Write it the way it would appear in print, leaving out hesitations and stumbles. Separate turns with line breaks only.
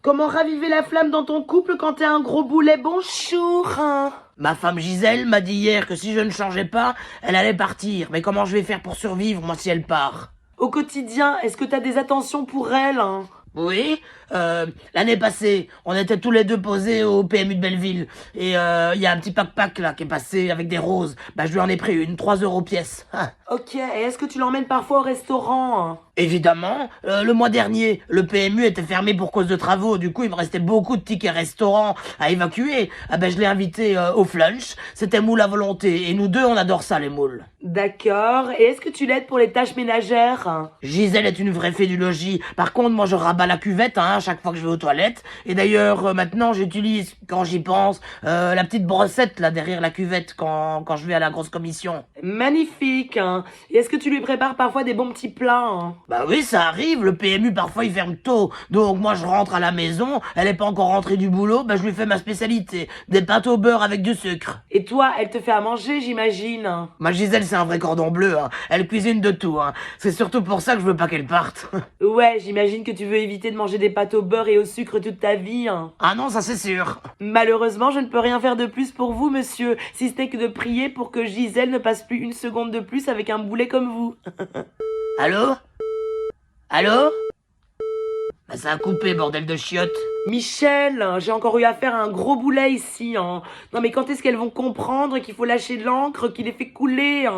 Comment raviver la flamme dans ton couple quand t'es un gros boulet? Bonjour.
Ma femme Gisèle m'a dit hier que si je ne changeais pas, elle allait partir. Mais comment je vais faire pour survivre, moi, si elle part?
Au quotidien, est-ce que t'as des attentions pour elle?
Oui, l'année passée, on était tous les deux posés au PMU de Belleville. Et il y a un petit pack-pack là qui est passé avec des roses. Bah je lui en ai pris une, 3 euros pièce. Ah.
Ok, et est-ce que tu l'emmènes parfois au restaurant?
Évidemment, le mois dernier, le PMU était fermé pour cause de travaux. Du coup, il me restait beaucoup de tickets restaurants à évacuer. Ah ben je l'ai invité au flunch. C'était moule à volonté. Et nous deux, on adore ça, les moules.
D'accord, et est-ce que tu l'aides pour les tâches ménagères?
Gisèle est une vraie fée du logis. Par contre, moi, je rabats la cuvette à chaque fois que je vais aux toilettes. Et d'ailleurs, maintenant, j'utilise, quand j'y pense, la petite brossette là derrière la cuvette quand je vais à la grosse commission.
Magnifique, hein. Et est-ce que tu lui prépares parfois des bons petits plats?
Bah oui, ça arrive. Le PMU, parfois, il ferme tôt. Donc, moi, je rentre à la maison. Elle est pas encore rentrée du boulot. Bah, je lui fais ma spécialité. Des pâtes au beurre avec du sucre.
Et toi, elle te fait à manger, j'imagine?
Ma Gisèle, c'est un vrai cordon bleu. Elle cuisine de tout. C'est surtout pour ça que je veux pas qu'elle parte.
Ouais, j'imagine que tu veux éviter de manger des pâtes au beurre et au sucre toute ta vie.
Ah non, ça c'est sûr.
Malheureusement, je ne peux rien faire de plus pour vous, monsieur, si ce n'est que de prier pour que Gisèle ne passe plus une seconde de plus avec un boulet comme vous.
Allô? Allô? Bah ça a coupé, bordel de chiottes.
Michel, j'ai encore eu affaire à un gros boulet ici. Non mais quand est-ce qu'elles vont comprendre qu'il faut lâcher de l'encre qui les fait couler?